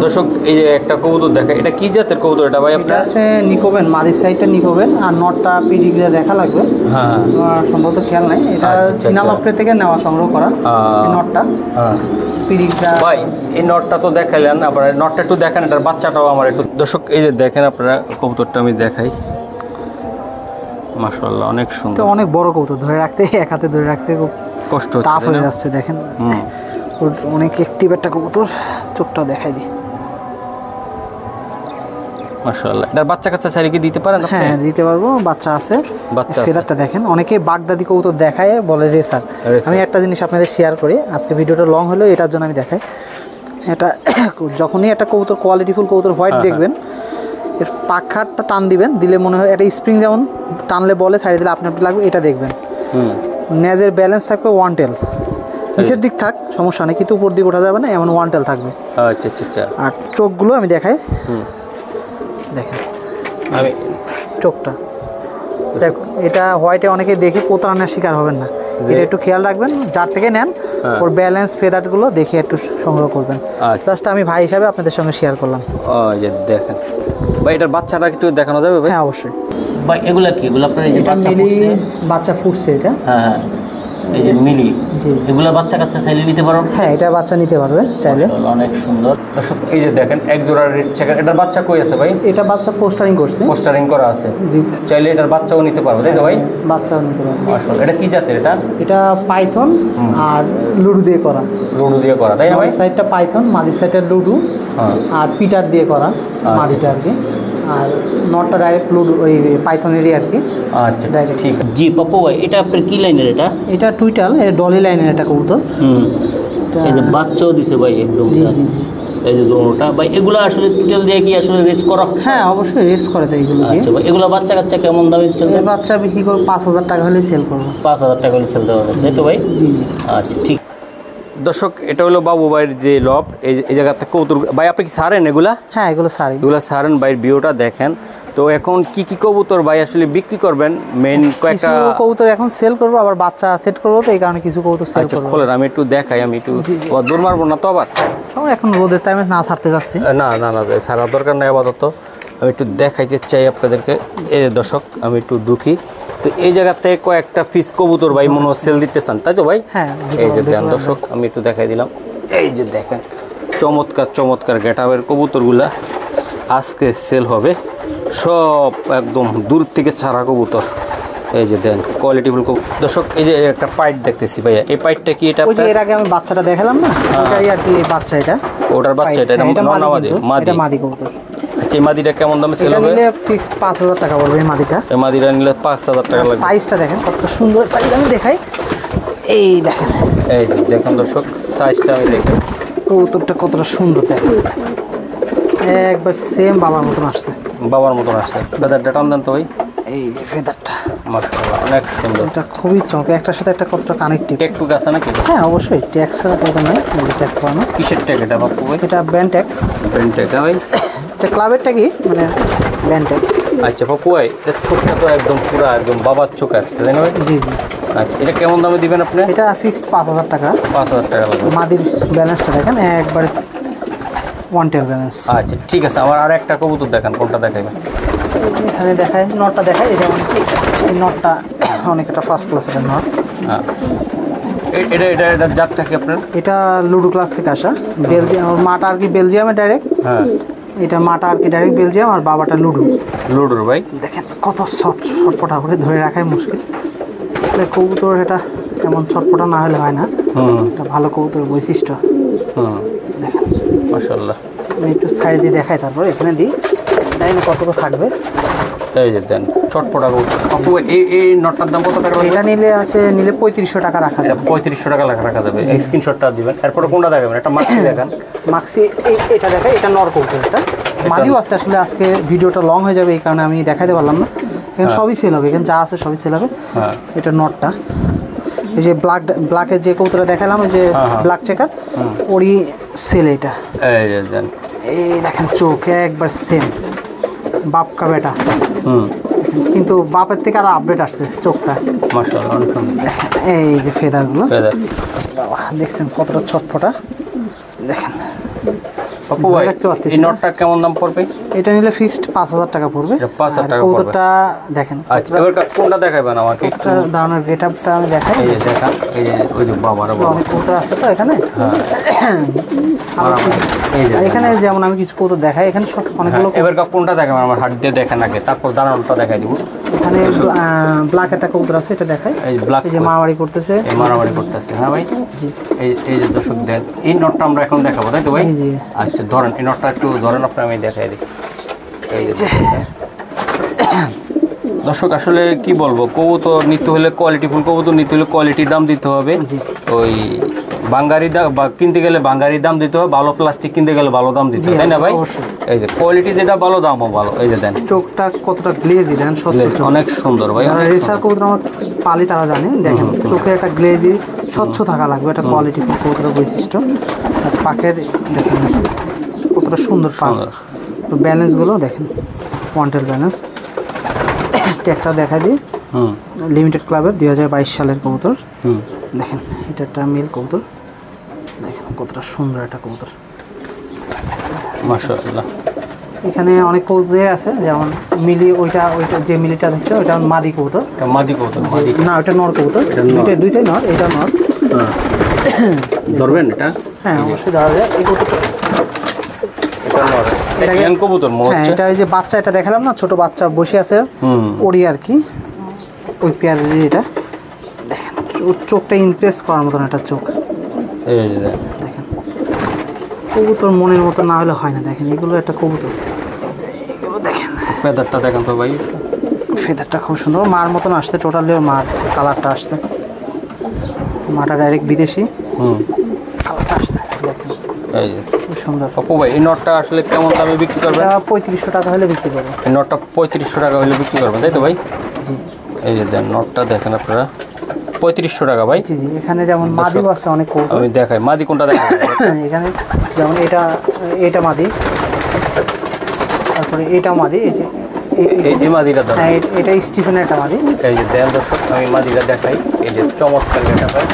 দর্শক এই যে একটা কবুতর দেখা, এটা কি জাতের কবুতর এটা ভাই এটা আপনার? হচ্ছে নিকোবেন, মাদির সাইডটা নিকোবেন, আর নটটা পিডিগ্রে দেখা লাগবে। হ্যাঁ আমার সম্ভবত খেয়াল নাই। এটা সিনালপ্রে থেকে নেওয়া, সংগ্রহ করা এই নটটা। পিডিগ্রা ভাই এই নটটা তো দেখাইলেন, আবার নটটা একটু দেখেন, এটার বাচ্চাটাও আমার একটু। দর্শক এই যে দেখেন আপনারা কবুতরটা আমি দেখাই। মাশাআল্লাহ, অনেক সুন্দর। এটা অনেক বড় কবুতর, ধরে রাখতে এক হাতে ধরে রাখতে খুব কষ্ট টাফ হচ্ছে হয়ে যাচ্ছে দেখেন। ওর অনেক অ্যাক্টিভ একটা কবুতর, চোখটাও দেখাই দিই। মাশাআল্লাহ, এটার বাচ্চা কাচ্চা চাইলে কি দিতে পারেন আপনি? হ্যাঁ, দিতে পারবো, বাচ্চা আছে। বাচ্চা আছে। ফেদারটা দেখেন, অনেকে বাগদাদি কবুতর দেখায় বলে রেসার। আমি একটা জিনিস আপনাদের শেয়ার করি, আজকে ভিডিওটা লং হলেও এটার জন্য আমি দেখাই। এটা যখনই একটা কবুতর কোয়ালিটিফুল কবুতর হোয়াইট দেখবেন, এর পাখাটা টান দিবেন, দিলে মনে হয় একটা স্প্রিং যেমন টানলে বলে ছাড়িয়ে দিলে আপনি লাগবে, এটা দেখবেন। নেজের ব্যালেন্স থাকবে ওয়ান টেল, নিচের দিক থাক সমস্যা নেই, কিন্তু উপর দিক ওঠা যাবে না, এমন ওয়ান টেল থাকবে। আচ্ছা আচ্ছা আচ্ছা। আর চোখগুলো আমি দেখাই, দেখেন আমি চোখটা দেখ, এটা হোয়াইটে অনেকে দেখে প্রতারণার শিকার হবেন না, এটা একটু খেয়াল রাখবেন। যার থেকে নেন ওর ব্যালেন্স ফেদারগুলো দেখে একটু সংগ্রহ করবেন। জাস্ট আমি ভাই হিসাবে আপনাদের সঙ্গে শেয়ার করলাম। ও যে দেখেন ভাই, এটার বাচ্চাটা একটু দেখানো যাবে ভাই? হ্যাঁ অবশ্যই। ভাই এগুলা কি? এগুলা আপনার এই যে এটা বাচ্চা মিলি ফুটছে? বাচ্চা ফুটছে এটা। হ্যাঁ হ্যাঁ, এই যে মিলি, জি। এগুলা বাচ্চা কাচ্চা চাইলে নিতে পারো? হ্যাঁ, এটা বাচ্চা নিতে পারবে চাইলে। মাশাআল্লাহ, অনেক সুন্দর। দর্শক এই যে দেখেন এক জোড়া রেড চেকার, এটার বাচ্চা কই আছে ভাই? এটা বাচ্চা পোস্টারিং করছে। পোস্টারিং করা আছে, জি। চাইলে এটার বাচ্চাও নিতে পারবে, তাই তো ভাই? বাচ্চাও নিতে পারবে। মাশাআল্লাহ, এটা কি জাতের? এটা এটা পাইথন আর লুডু দিয়ে করা। লুডু দিয়ে করা, তাই না ভাই? সাইডটা পাইথন, মাঝের সাইডটা লুডু আর পিটার দিয়ে করা, মাঝিটা আর কি। আর নটটা ডাইরেক্ট লুডু ওই পাইথনেরই আর কি। আচ্ছা ডাইরেক্ট। ঠিক। জি পাপ্পু ভাই, এটা আপনার কি লাইনের? এটা এটা টুইটাল, এটা ডলি লাইনের একটা কবুতর। এই যে বাচ্চাও দিছে ভাই একদম। জি জি জি। এই যে দুটোটা ভাই, এগুলা আসলে টোটাল দিয়ে কি আসলে রেস করা? হ্যাঁ অবশ্যই রেস করে তো এইগুলো দিয়ে। আচ্ছা ভাই, এগুলা বাচ্চা কাচ্চা কেমন দামে দিচ্ছেন? এই বাচ্চা বিক্রি করবো ৫০০০ টাকা হলে সেল করবো। ৫০০০ টাকা হলে সেল দেওয়া যাবে, তাই তো ভাই? জি জি। আচ্ছা ঠিক। দর্শক এটা হলো বাবু ভাইয়ের যে লব, এই জায়গাতে কবুতর। ভাই আপনি কি সারেন এগুলা? হ্যাঁ, এগুলো সারি। এগুলা সারেন ভাইয়ের ভিউটা দেখেন। তো এখন কি কি কবুতর ভাই আসলে বিক্রি করবেন? মেইন কয়েকটা কিছু কবুতর এখন সেল করবো, আবার বাচ্চা সেট করবো, তো এই কারণে কিছু কবুতর সেল আচ্ছা করবো। খোলেন, আমি একটু দেখাই। আমি একটু দৌড় মারবো না তো আবার? আমরা এখন রোদের টাইমে না ছাড়তে যাচ্ছি। না না না, ছাড়া দরকার নেই আপাতত। আমি একটু দেখাইতে চাই আপনাদেরকে। এই যে দর্শক আমি একটু ঢুকি, তো এই জায়গাতে কয়েকটা পিস কবুতর ভাই মনে সেল দিতে চান, তাই তো ভাই? হ্যাঁ। এই যে দেন দর্শক, আমি একটু দেখাই দিলাম। এই যে দেখেন চমৎকার চমৎকার গেটআপের কবুতরগুলা আজকে সেল হবে, সব একদম দূর থেকে ছাড়া কবুতর। এই যে দেন কোয়ালিটিফুল দর্শক। এই যে একটা পাইট দেখতেছি ভাইয়া, এই পাইটটা কি? এটা ওই যে এর আগে আমি বাচ্চাটা দেখালাম না, ওটাই আর কি বাচ্চা। এটা ওটার বাচ্চা, এটা নর মাদি? এটা মাদি কবুতর। আচ্ছা, এই মাদিটা কেমন দামে সেল এটা হবে? নিলে ফিক্সড ৫০০০ টাকা পড়বে এই মাদিটা। এই মাদিটা নিলে ৫০০০ টাকা লাগবে। সাইজটা দেখেন কত সুন্দর সাইজ, আমি দেখাই। এই দেখেন, এই যে দেখেন দর্শক সাইজটা আমি দেখি, কবুতরটা কতটা সুন্দর দেখেন, একবার সেম বাবার মতন আসছে। বাবার মতন আসছে। ফেদারটা টান দেন তো ভাই। এই যে ফেদারটা মাশাআল্লাহ, অনেক সুন্দর। এটা খুবই চমৎকার, একটার সাথে একটা কতটা কানেক্টিভ। টেকটুক আছে নাকি? হ্যাঁ অবশ্যই, ট্যাগ ছাড়া তো নয়, ট্যাগ করানো। কিসের ট্যাগ এটা বাপু ভাই? এটা ব্যান্ড ট্যাগ। ব্র্যান্ড ট্যাগ ভাই? এটা ক্লাবের ট্যাগই, মানে ব্যান্ড ট্যাগ। আচ্ছা বাপু ভাই, এটা চোখটা তো একদম পুরা একদম বাবার চোখ আসছে, তাই না ভাই? জি জি। আচ্ছা, এটা কেমন দামে দিবেন আপনি? এটা ফিক্সড ৫০০০ টাকা। ৫০০০ টাকা লাগবে। মাদির ব্যালেন্সটা দেখেন একবারে ওয়ান টেল ব্যালেন্স। আচ্ছা ঠিক আছে, আমার আর একটা কবুতর দেখান, কোনটা দেখাবেন? এখানে দেখায় নটটা দেখায়, এই যেমন এই নটটা অনেক একটা ফার্স্ট ক্লাসের নট। হ্যাঁ এটা এটা এটা জাতটা কি আপনার? এটা লুডো ক্লাস থেকে আসা, বেলজিয়াম। ওর মাটা আর কি বেলজিয়ামে ডাইরেক্ট। হ্যাঁ এটা মাটা আর কি ডাইরেক্ট বেলজিয়াম, আর বাবাটা লুডো। লুডোর ভাই। দেখেন কত ছটপটা করে ধরে রাখাই মুশকিল। আসলে কবুতর এটা এমন ছটপটা না হলে হয় না। এটা ভালো কবুতর বৈশিষ্ট্য। দেখেন মাশাআল্লাহ। আমি একটু সাইড দিয়ে দেখাই, তারপর এখানে দিই, তাই না কতটা থাকবে। এই যে দেন চটপটা কবুতর। আপু এই নটটার দাম কত টাকা লাগবে? এটা নিলে 3500 টাকা রাখা যাবে। 3500 টাকা রাখা যাবে। এই স্ক্রিনশটটা দিবেন। এরপরে কোনটা দেখাবেন? একটা মাক্সি দেখান। মাক্সি এটা দেখাই, এটা নর কবুতর। এটা মাদিও আছে। আসলে আজকে ভিডিওটা লং হয়ে যাবে, এই কারণে আমি দেখাইতে পারলাম না। এখানে সবই সেল হবে, এখানে যা আছে সবই সেল হবে। হ্যাঁ এটা নটটা। এই যে ব্ল্যাকের যে কবুতরটা দেখালাম, এই যে ব্ল্যাক চেকার, ওরই সেল এটা। এই যে দেন। এই দেখেন চোখ একবার সেম, বাপ কা বেটা। কিন্তু বাপের থেকে আরো আপডেট আসছে চোখটা। মাশাআল্লাহ অনেক সুন্দর। এই যে ফেদারগুলো ফেদার। বাবা দেখছেন কতটা ছটফটা। দেখেন আপু ভাই এই নটটা কেমন দাম পড়বে? এটা নিলে ফিক্সড 5000 টাকা পড়বে। এটা 5000 টাকা পড়বে। কবুতরটা দেখেন। আচ্ছা এবার কোনটা দেখাবেন আমাকে? একটা দাঁড়ানোর গেটআপটা আমি দেখাই। এই যে দেখান। এই যে ওই যে বাবারা বাবা। অনেক কবুতর আছে তো এখানে। এই যে এখানে যেমন আমি কিছু কবুতর দেখাই, এখানে অনেকগুলো। এবার কোনটা দেখাবেন? আমার হাত দিয়ে দেখেন আগে, তারপর দাঁড়ানোটা দেখাই দিব। এখানে ব্ল্যাক একটা কবুতর আছে, এটা দেখাই। এই যে ব্ল্যাক, এই যে মারামারি করতেছে। এই মারামারি করতেছে। হ্যাঁ ভাই জি। এই যে দর্শক দেন, এই নটটা আমরা এখন দেখাবো তাই তো ভাই? জি। আচ্ছা ধরেন এই নটটা একটু ধরেন, আপনি আমি দেখাই দিই। এই যে দর্শক আসলে কি বলবো, কবুতর নিতে হলে কোয়ালিটিফুল কবুতর নিতে হলে কোয়ালিটির দাম দিতে হবে। ওই বাঙ্গারি দাম বা কিনতে গেলে বাঙ্গারি দাম দিতে হবে, ভালো প্লাস্টিক কিনতে গেলে ভালো দাম দিতে হবে, তাই না ভাই? এই যে কোয়ালিটি যেটা ভালো দামও ভালো। এই যে দেন চোখটা কতটা গ্লেজি দেন, সত্যি অনেক সুন্দর ভাই। রেসার কবুতর আমার পালি তারা জানে। দেখেন চোখে একটা গ্লেজি স্বচ্ছ থাকা লাগবে, এটা কোয়ালিটি কবুতরের বৈশিষ্ট্য। আর পাখের দেখেন কতটা সুন্দর পাখ, ব্যালেন্সগুলো দেখেন, পয়েন্টের ব্যালেন্স। ট্যাগটা দেখা দিই, লিমিটেড ক্লাবের 2022 সালের কবুতর। দেখেন এটা একটা মেল কবুতর, দেখেন কতটা সুন্দর একটা কবুতর। মাশাআল্লাহ। এখানে অনেক কবুতর আছে, যেমন মিলি, ওইটা যে মিলিটা দেখছে ওইটা মাদি কবুতর। মাদি কবুতর? না ওইটা নর কবুতর। দুইটাই নর, এটা নর। ধরবেন এটা? হ্যাঁ অবশ্যই ধরা যায়। এই কবুতরটা এটা নর, এটা ইয়াং কবুতর মনে হচ্ছে। এটা এই যে বাচ্চা, এটা দেখালাম না, ছোট বাচ্চা বসে আছে ওরই আর কি, ওই পেয়ারের। এটা দেখেন ওর চোখটা ইমপ্রেস করার মতন একটা চোখ। এই যে দেখেন কবুতর মনের মতো না হলে হয় না। দেখেন এগুলো একটা কবুতর, এগুলো দেখেন। ফেদারটা দেখেন তো ভাই, ফেদারটা খুব সুন্দর, মার মতন আসছে টোটালি। মার কালারটা আসছে, মাটা ডাইরেক্ট বিদেশি কালারটা আসছে। দেখেন এই যে খুব সুন্দর। আপু ভাই এই নটটা আসলে কেমন দামে বিক্রি করবেন? 3500 টাকা হলে বিক্রি করবো। এই নটটা 3500 টাকা হলে বিক্রি করবেন তাই তো ভাই? জি। এই যে দেন নটটা দেখেন আপনারা, 3500 টাকা ভাই। জি জি। এখানে যেমন মাদিও আছে অনেক কবুতর। আমি দেখাই মাদি কোনটা দেখাই। এখানে যেমন এটা মাদি, তারপরে এটা মাদি। এই যে এই মাদিটা দাম। হ্যাঁ এটা স্টিফেনের একটা মাদি। এই যে দেন দর্শক আমি মাদিটা দেখাই, এই যে চমৎকার এটা ভাই।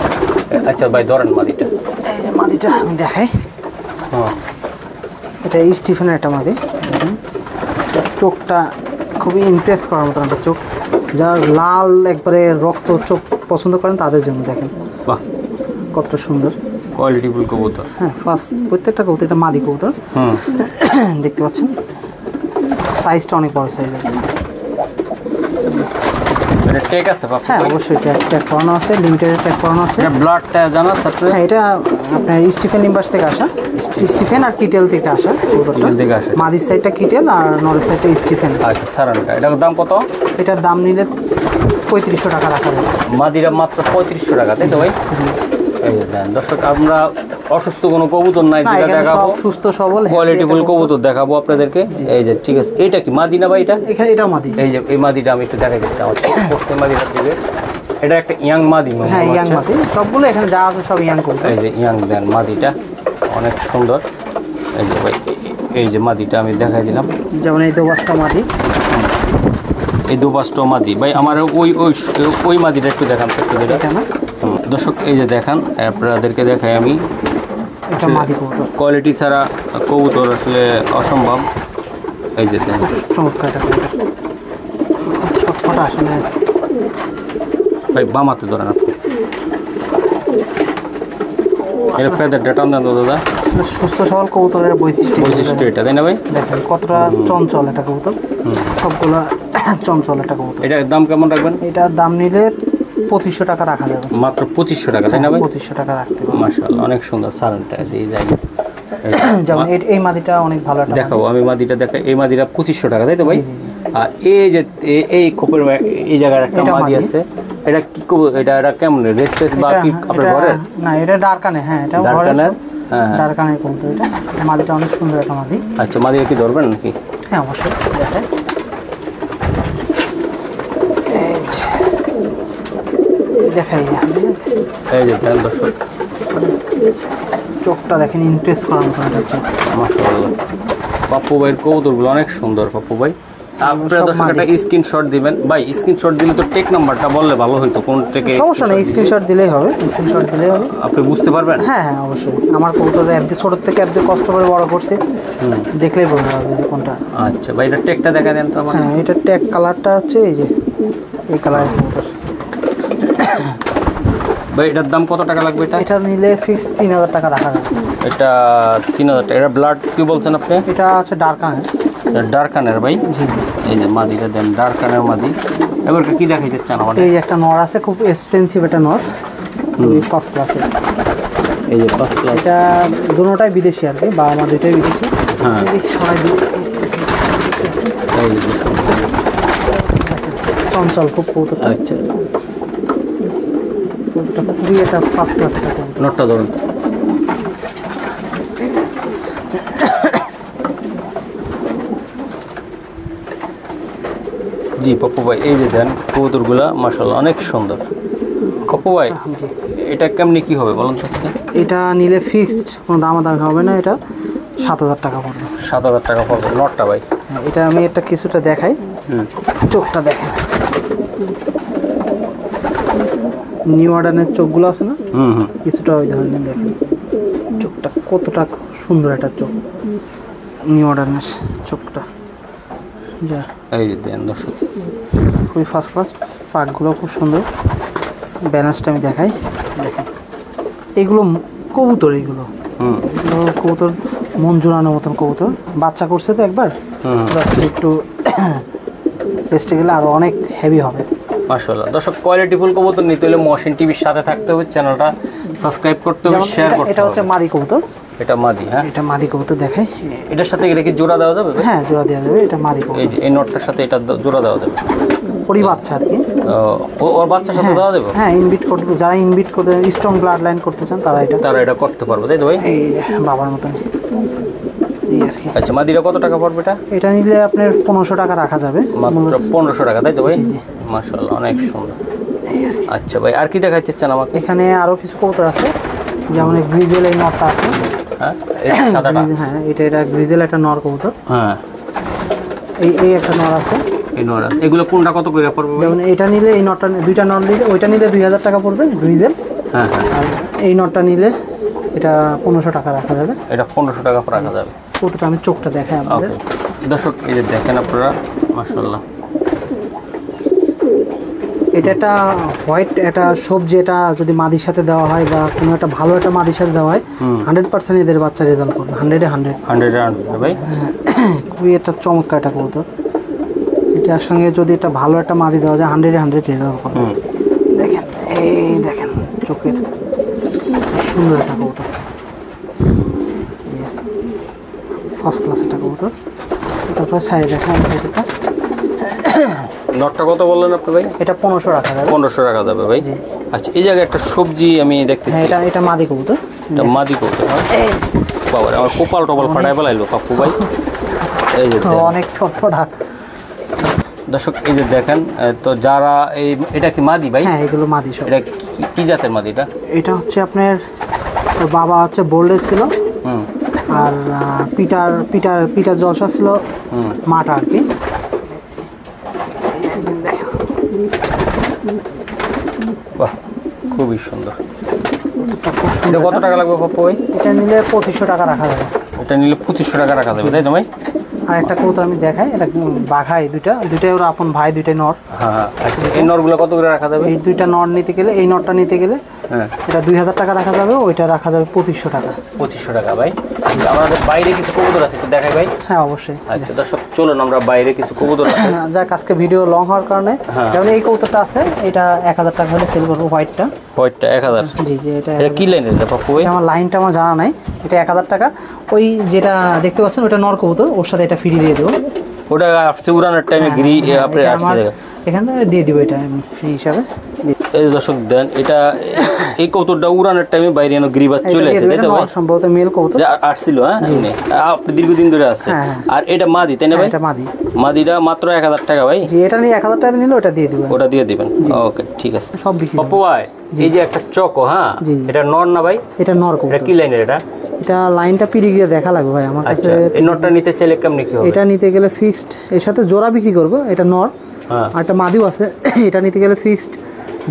আচ্ছা ভাই ধরেন মাদিটা। এই যে মাদিটা আমি দেখাই। এটা স্টিফেনের একটা মাদি। চোখটা খুবই ইমপ্রেস করার মতো একটা চোখ, যারা লাল একবারে রক্ত চোখ পছন্দ করেন তাদের জন্য। দেখেন বাহ কতটা সুন্দর কোয়ালিটিফুল কবুতর। হ্যাঁ ফার্স্ট প্রত্যেকটা কবুতর, এটা মাদি কবুতর। দেখতে পাচ্ছেন সাইজটা অনেক বড় সাইজ। এটা টেক আছে বাপ? হ্যাঁ অবশ্যই ট্যাগ করানো আছে, লিমিটেড ট্যাগ করানো আছে। এটা ব্লাডটা জানা আছে আপনার? হ্যাঁ এটা আপনার স্টিফেন লিম্বাস থেকে আসা, স্টিফেন আর কিটেল থেকে আসা। কিটেল থেকে আসা। মাদির সাইডটা কিটেল আর নরের সাইডটা স্টিফেন। আচ্ছা সারানটা এটার দাম কত? এটার দাম নিলে 3500 টাকা রাখা যাবে। মাদিরা মাত্র 3500 টাকা তাই তো ভাই? এই যে দেন দর্শক আমরা অসুস্থ কোনো কবুতর নাই যেটা দেখাবো, সুস্থ সবল কোয়ালিটিফুল কবুতর দেখাবো আপনাদেরকে। এই যে ঠিক আছে, এইটা কি মাদি না ভাই? এটা এখানে এটা মাদি। এই যে এই মাদিটা আমি একটু দেখাই দিচ্ছি আমার পোস্টের মাদিটা দিবে। এটা একটা ইয়াং মাদি মনে হ্যাঁ ইয়াং হচ্ছে। মাদি, সবগুলো এখানে যা আছে সব ইয়াং কবুতর। এই যে ইয়াং দেন মাদিটা অনেক সুন্দর। এই যে ভাই এই যে মাদিটা আমি দেখাই দিলাম, যেমন এই দোবাসটা মাদি, এই দুপাশটা মাদি ভাই আমার। ওই মাদিটা একটু দেখান একটু এটা না দর্শক। এই যে দেখান আপনাদেরকে দেখাই আমি, এটা মাদি কবুতর। কোয়ালিটি ছাড়া কবুতর আসলে অসম্ভব। এই যে দেন চমৎকার একটা কবুতর, ছটফটা আসলে। ভাই বামাতে ধরেন আপনি। এর ফেদারটা টান দেন তো দাদা। সুস্থ সবল কবুতরের বৈশিষ্ট্য এটা, তাই না ভাই? দেখেন কতটা চঞ্চল এটা কবুতর, সবগুলো চঞ্চল একটা কবুতর। এটার দাম কেমন রাখবেন? এটার দাম নিলে 2500 টাকা রাখা যাবে। মাত্র 2500 টাকা, তাই না ভাই? 2500 টাকা রাখতে হবে। মাশাআল্লাহ, অনেক সুন্দর সারেনটা দিয়ে যায়। যেমন এই মাদিটা অনেক ভালো একটা দেখাবো, আমি মাদিটা দেখাই। এই মাদিটা 2500 টাকা, তাই তো ভাই? জি, জি, জি। আর এই যে এই খোপের এই জায়গার একটা এটা মাদি মাদি। আছে, এটা কি এটা কেমন রেস্টেস বা কি আপনার ঘরের? না, এটা ডারকানে। হ্যাঁ, এটা ডারকানের। হ্যাঁ, ডারকানের কবুতর এটা। মাদিটা অনেক সুন্দর একটা মাদি। আচ্ছা, মাদিটা কি ধরবেন নাকি? হ্যাঁ, অবশ্যই দেখাই। দেখাই এই যে দেন দর্শক, চোখটা দেখেন, ইমপ্রেস করার মতো একটা চোখ। মাশাআল্লাহ। পাপ্পু ভাইয়ের কবুতরগুলো অনেক সুন্দর। পাপ্পু ভাই, আপনারা সব দর্শক মাদি। একটা স্ক্রিনশট দিবেন ভাই। স্ক্রিনশট দিলে তো টেক নাম্বারটা বললে ভালো হইতো, কোন থেকে। সমস্যা নেই, স্ক্রিনশট দিলেই হবে। স্ক্রিনশট দিলেই হবে। আপনি বুঝতে পারবেন? হ্যাঁ, হ্যাঁ, অবশ্যই। আমার কবুতর একদিন ছোট থেকে একদিন কষ্ট করে বড় করছি, দেখলেই বোঝা যাবে যে কোনটা। আচ্ছা ভাই, এটা টেকটা দেখা দেন তো আমার। হ্যাঁ, এটা ট্যাগ কালারটা হচ্ছে এই যে এই কালারের কবুতর। ভাই এটার দাম কত টাকা লাগবে? এটা নিলে ফিক্স 3000 টাকা রাখা যাবে। এটা 3000 টাকা। এটা ব্লাড কি বলছেন আপনি? এটা হচ্ছে ডারকানের। ডার্কানের ভাই। জি, এই যে মাদিটা দেন, ডার্কানের মাদি। এবার কি দেখাইতে চান আমাদের? এই একটা নর আছে, খুব এক্সপেন্সিভ একটা নর, খুবই ফার্স্ট ক্লাসের। এই যে ফার্স্ট ক্লাস। এটা দুটোটাই বিদেশি আর কি, বাবা মা দুটোই বিদেশি। হ্যাঁ। এদিকে সরাই দিই। এই যে চঞ্চল খুব কবুতরটা। আচ্ছা, কবুতরটা খুবই একটা ফার্স্ট ক্লাস একটা কবুতর। নটটা ধরুন। জি পপ্পু ভাই, এই যে দেন কবুতরগুলা মাশাআল্লাহ অনেক সুন্দর। পপ্পু ভাই, জি। এটা কেমনি কি হবে বলুন তো আজকে? এটা নিলে ফিক্সড কোনো দামাদামি হবে না, এটা 7000 টাকা পড়বে। 7000 টাকা পড়বে নটটা ভাই। হ্যাঁ, এটা আমি একটা কিছুটা দেখাই। চোখটা দেখেন, নিউ অর্ডারের চোখগুলো আছে না, কিছুটা ওই ধরনের। দেখেন চোখটা কতটা সুন্দর একটা চোখ, নিউ অর্ডারের চোখটা। যা এই যে দেন দর্শক, খুবই ফার্স্ট ক্লাস। পাটগুলো খুব সুন্দর। ব্যালেন্সটা আমি দেখাই। দেখেন এগুলো কবুতর, এগুলো কবুতর মন জোড়ানোর মতন কবুতর। বাচ্চা করছে তো একবার, একটু টেস্টে গেলে আরও অনেক হেভি হবে। মাশাআল্লাহ। দর্শক, কোয়ালিটিফুল কবুতর নিতে হলে মহসিন টিভির সাথে থাকতে হবে, চ্যানেলটা সাবস্ক্রাইব করতে হবে, শেয়ার করতে হবে। এটা হচ্ছে মাদি কবুতর। এটা মাদি। হ্যাঁ, এটা মাদি কবুতর দেখাই। এটার সাথে এটা কি জোড়া দেওয়া যাবে? হ্যাঁ, জোড়া দেওয়া যাবে। এটা মাদি কবুতর। এই যে এই নটটার সাথে এটা জোড়া দেওয়া যাবে। ওরই বাচ্চা আর কি। ওর বাচ্চার সাথে দেওয়া যাবে? হ্যাঁ, ইনভিট করতে, যারা ইনভিট করতে স্ট্রং ব্লাড লাইন করতে চান তারা এটা করতে পারবে, তাই তো ভাই? এই বাবার মতন এই আর কি। আচ্ছা, মাদিরা কত টাকা পড়বে এটা? এটা নিলে আপনার 1500 টাকা রাখা যাবে। মাত্র 1500 টাকা, তাই তো ভাই? মাশাআল্লাহ, অনেক সুন্দর। আচ্ছা ভাই, আর কি দেখাইতে চান আমাকে? এখানে আরো কিছু কবুতর আছে, যেমন গ্রিজেল এই নরটা আছে। হ্যাঁ, এই সাদাটা। হ্যাঁ, এটা গ্রিজেল একটা নর কবুতর। হ্যাঁ, এই একটা নর আছে। এই নর। এগুলো কোনটা কত করে পড়বে ভাই? যেমন এটা নিলে, এই নটটা দুইটা নর নিলে, ওইটা নিলে 2000 টাকা পড়বে গ্রিজেল। হ্যাঁ হ্যাঁ। আর এই নটটা নিলে এটা 1500 টাকা রাখা যাবে। এটা 1500 টাকা রাখা যাবে। কবুতরটা আমি চোখটা দেখাই আপনাদের। ওকে দর্শক, এই যে দেখেন আপনারা, মাশাআল্লাহ। এটা একটা হোয়াইট একটা সবজি, এটা যদি মাদির সাথে দেওয়া হয় বা কোনো একটা ভালো একটা মাদির সাথে দেওয়া হয়, 100% এদের বাচ্চা রেজাল্ট করবে। 100 ভাই। খুবই একটা চমৎকার একটা কবুতর। এটার সঙ্গে যদি একটা ভালো একটা মাদি দেওয়া যায়, 100 রেজাল্ট করবে। দেখেন, এই দেখেন চোখের সুন্দর একটা কবুতর, ফার্স্ট ক্লাস একটা কবুতর। তারপর সাইড দেখেন এটা নটটা কত বললেন আপনি ভাই? এটা 1500 রাখা যাবে। 1500 টাকা যাবে ভাই। আচ্ছা, এই জায়গায় একটা সবজি আমি দেখতেছি। হ্যাঁ, এটা মাদি কবুতর। এটা মাদি কবুতর। বাবা, আমার কপাল টপাল ফাটাই ফেলাইলো পাপ্পু ভাই। এই যে অনেক ছোট হাত। দর্শক, এই যে দেখেন তো, যারা এটা কি মাদি ভাই? হ্যাঁ, এগুলো মাদি সব। এটা কি জাতের মাদি এটা? এটা হচ্ছে আপনার, ওর বাবা হচ্ছে বোল্ডের ছিল, আর পিটার জলসা ছিল মাটা আর কি। বাহ, খুবই সুন্দর। এটা কত টাকা লাগবে পাপ্পু ভাই? এটা নিলে 2500 টাকা রাখা যাবে। এটা নিলে 2500 টাকা রাখা যাবে, তাই তো ভাই? আর একটা কবুতর আমি দেখাই, এটা বাঘাই দুইটাই ওর আপন ভাই, দুইটাই নর। হ্যাঁ, আচ্ছা, এই নরগুলো কত করে রাখা যাবে? এই দুইটা নর নিতে গেলে, এই নরটা নিতে গেলে হ্যাঁ এটা 2000 টাকা রাখা যাবে, ওইটা রাখা যাবে 2500 টাকা। 2500 টাকা ভাই। আমাদের বাইরে কিছু কবুতর আছে, একটু দেখাই ভাই। হ্যাঁ অবশ্যই। আচ্ছা দর্শক চলুন আমরা বাইরে কিছু কবুতর আছে। যাক আজকে ভিডিও লং হওয়ার কারণে, যেমন এই কবুতরটা আছে, এটা 1000 টাকা হলে সেল করবো, হোয়াইটটা। হোয়াইটটা 1000? জি জি। এটা কি লাইনের এটা পাপ্পু ভাই? আমার লাইনটা আমার জানা নাই, এটা 1000 টাকা। ওই যেটা দেখতে পাচ্ছেন ওটা নর কবুতর, ওর সাথে এটা ফ্রি দিয়ে দেবো। ওটা আপনি উড়ানোর টাইমে গিরি আপনি আসছে এখান থেকে দিয়ে দিব, এটা আমি ফ্রি হিসাবে। এই দর্শক দেন, এটা এই কবুতরটা উড়ানোর টাইমে বাইরে এনে গিরিবাজ চলে আসে, তাই তো ভাই? সম্ভবত মেল কবুতর আসছিল। হ্যাঁ আপনি দীর্ঘদিন ধরে আছে। আর এটা মাদি, তাই না ভাই? এটা মাদি। মাদিটা মাত্র 1000 টাকা ভাই। জি, এটা নিয়ে 1000 টাকা নিলে ওটা দিয়ে দিবেন। ওটা দিয়ে দিবেন, ওকে ঠিক আছে। সব বিক্রি পাপ্পু ভাই এই যে একটা চকো, হ্যাঁ এটা নর না ভাই? এটা নর কবুতর। এটা কি লাইনের এটা? এটা লাইনটা পিড়ি গিয়ে দেখা লাগবে ভাই আমার কাছে। এই নরটা নিতে চাইলে কেমনে কি হবে? এটা নিতে গেলে ফিক্সড, এর সাথে জোড়া বিক্রি করবো, এটা নর। আর একটা মাদিও আছে, এটা নিতে গেলে ফিক্সড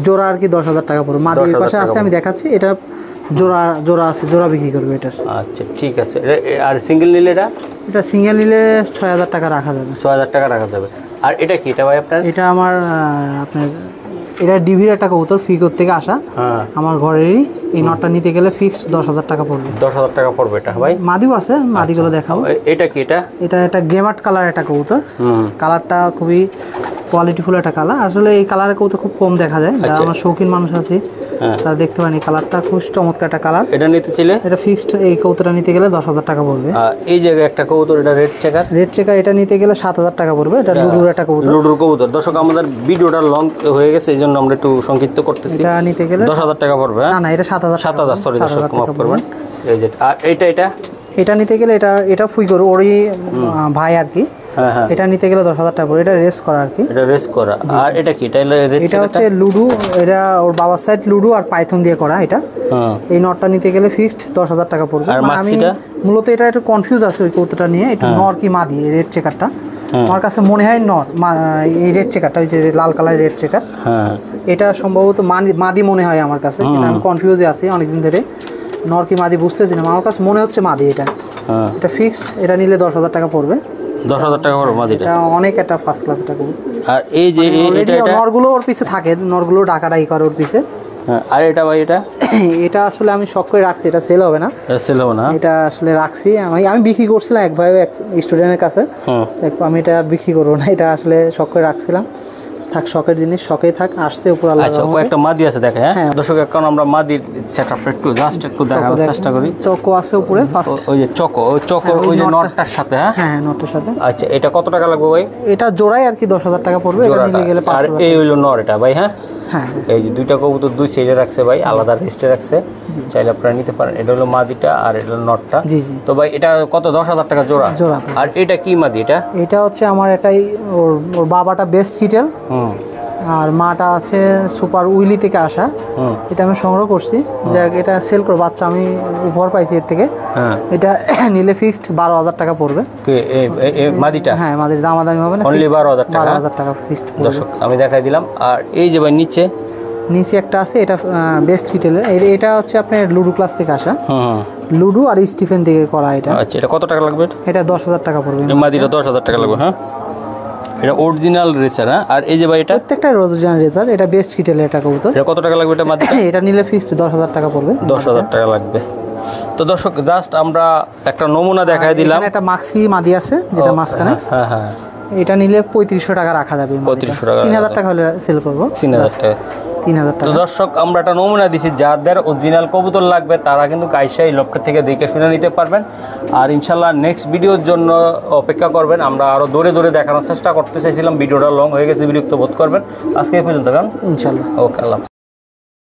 জোড়া আর কি 10,000 টাকা পড়বে। মাদি এই পাশে আছে, আমি দেখাচ্ছি। এটা জোড়া আছে, জোড়া বিক্রি করবে এটা। আচ্ছা ঠিক আছে। আর সিঙ্গেল নিলে এটা সিঙ্গেল নিলে 6000 টাকা রাখা যাবে। 6000 টাকা রাখা যাবে। আর এটা কি এটা ভাই আপনার? এটা আমার আপনার এটা ডিভির একটা কবুতর, ফিকর থেকে আসা আমার ঘরেরই। এই নটটা নিতে গেলে ফিক্সড 10,000 টাকা পড়বে। 10,000 টাকা পড়বে এটা ভাই। মাদিও আছে, মাদিগুলো দেখাবো। এটা কি এটা? এটা একটা গেমাট কালার একটা কবুতর। কালারটা খুবই কোয়ালিটিফুল একটা কালার। আসলে এই কালারের কবুতর খুব কম দেখা যায়, যারা আমার শৌখিন মানুষ আছে তারা দেখতে পারেন। এই কালারটা খুব চমৎকার একটা কালার। এটা নিতে চাইলে এটা ফিক্সড, এই কবুতরটা নিতে গেলে 10,000 টাকা পড়বে। এই জায়গায় একটা কবুতর, এটা রেড চেকার। রেড চেকার এটা নিতে গেলে 7,000 টাকা পড়বে। এটা লুডুর একটা কবুতর। লুডুর কবুতর। দর্শক আমাদের ভিডিওটা লং হয়ে গেছে, এই জন্য আমরা একটু সংক্ষিপ্ত করতেছি। এটা নিতে গেলে 10,000 টাকা পড়বে। না না, এটা 7,000। সরি দর্শক মাফ করবেন। এই যে আর এটা নিতে গেলে এটা ফুই করো ওরই ভাই আর কি। হ্যাঁ এটা নিতে গেলে 10,000 টাকা পড়বে। এটা রেস করা আর কি। এটা রেস করা। আর এটা কি? এটা হচ্ছে লুডু। এটা ওর বাবার সাইড লুডু আর পাইথন দিয়ে করা এটা। এই নটটা নিতে গেলে ফিক্সড 10,000 টাকা পড়বে। আমি মূলত এটা একটু কনফিউজ আছে ওই কৌতুটা নিয়ে, একটু নর কি মাদি এই রেড চেকারটা। আমার কাছে মনে হয় নর, এই রেড চেকারটা, ওই যে লাল কালার রেড চেকার, এটা সম্ভবত মাদি মনে হয় আমার কাছে। কিন্তু আমি কনফিউজে আছি অনেকদিন ধরে, নর কি মাদি বুঝতেছি না। আমার কাছে মনে হচ্ছে মাদি। এটা ফিক্সড, এটা নিলে 10,000 টাকা পড়বে। 10,000 টাকা পড়বে মাদিটা। এটা অনেক একটা ফার্স্ট ক্লাস টাকা। আর এই যে এটা নরগুলো ওর পিছে থাকে, নরগুলো ডাকাডাকি করে ওর পিছে। আর এটা ভাই এটা আসলে আমি শখ করে রাখছি, এটা সেল হবে না। সেল হবে না? এটা আসলে রাখছি আমি বিক্রি করছিলাম এক ভাই স্টুডেন্টের কাছে। আমি এটা বিক্রি করবো না, এটা আসলে শখ করে রাখছিলাম। থাক, শখের জিনিস শখেই থাক, আসছে উপর আল্লাহ। আচ্ছা একটা মাদি আছে দেখে। হ্যাঁ দর্শক এখন আমরা মাদির সেটআপটা একটু দেখানোর চেষ্টা করি। চকো আছে উপরে ফার্স্ট, ওই যে চকো, ওই যে নটটার সাথে। হ্যাঁ নটটার সাথে। আচ্ছা এটা কত টাকা লাগবে ভাই? এটা জোড়াই আর কি 10,000 টাকা পড়বে। এটা নিয়ে গেলে 5,000। আর এই হইলো নর এটা ভাই। হ্যাঁ হ্যাঁ এই যে দুইটা কবুতর দুই সাইডে রাখছে ভাই, আলাদা রেস্টে রাখছে, চাইলে আপনারা নিতে পারেন। এটা হলো মাদিটা আর এটা হলো নটটা। তো ভাই এটা কত? 10,000 টাকা জোড়া। আর এটা কি মাদি? এটা হচ্ছে আমার এটাই, ওর বাবাটা বেস্ট কিটেল, আর মাটা আছে সুপার উইলি থেকে আসা। এটা আমি সংগ্রহ করছি, এটা সেল করে বাচ্চা আমি উপহার পাইছি এর থেকে। এটা নিলে ফিক্সড 12,000 টাকা পড়বে। মাদিটা? হ্যাঁ মাদির দামাদামি হবে না, অনলি 12,000 টাকা। 12,000 টাকা ফিক্সড। দর্শক আমি দেখাই দিলাম। আর এই যে ভাই নিচে একটা আছে, এটা বেস্ট কিটেলের। এটা হচ্ছে আপনার লুডু ক্লাস থেকে আসা। লুডু আর স্টিফেন থেকে করা এটা। আচ্ছা এটা কত টাকা লাগবে? এটা 10,000 টাকা পড়বে। মাদিটা 10,000 টাকা লাগবে। হ্যাঁ এটা অরিজিনাল রেসার। হ্যাঁ আর এই যে ভাই এটা প্রত্যেকটা অরিজিনাল রেসার। এটা বেস্ট কিটেলের এটা কবুতর। এটা কত টাকা লাগবে? এটা মাদিটা এটা নিলে ফিক্সড 10,000 টাকা পড়বে। 10,000 টাকা লাগবে। তো দর্শক জাস্ট আমরা একটা নমুনা দেখাই দিলাম। একটা মাক্সি মাদি আছে যেটা মাঝখানে। হ্যাঁ এটা নিলে 3500 টাকা রাখা যাবে। 3500 টাকা। 3,000 টাকা হলে সেল করবো। 3,000 টাকা। 3,000 টাকা। তো দর্শক আমরা একটা নমুনা দিছি, যাদের অরিজিনাল কবুতর লাগবে তারা কিন্তু কাইসাই লফটের থেকে দেখে শুনে নিতে পারবেন। আর ইনশাল্লাহ নেক্সট ভিডিওর জন্য অপেক্ষা করবেন। আমরা আরো দৌড়ে দেখানোর চেষ্টা করতে চাইছিলাম, ভিডিওটা লং হয়ে গেছে, বিরক্ত বোধ করবেন। আজকে এই পর্যন্ত ইনশাল্লাহ। ওকে আল্লাহ।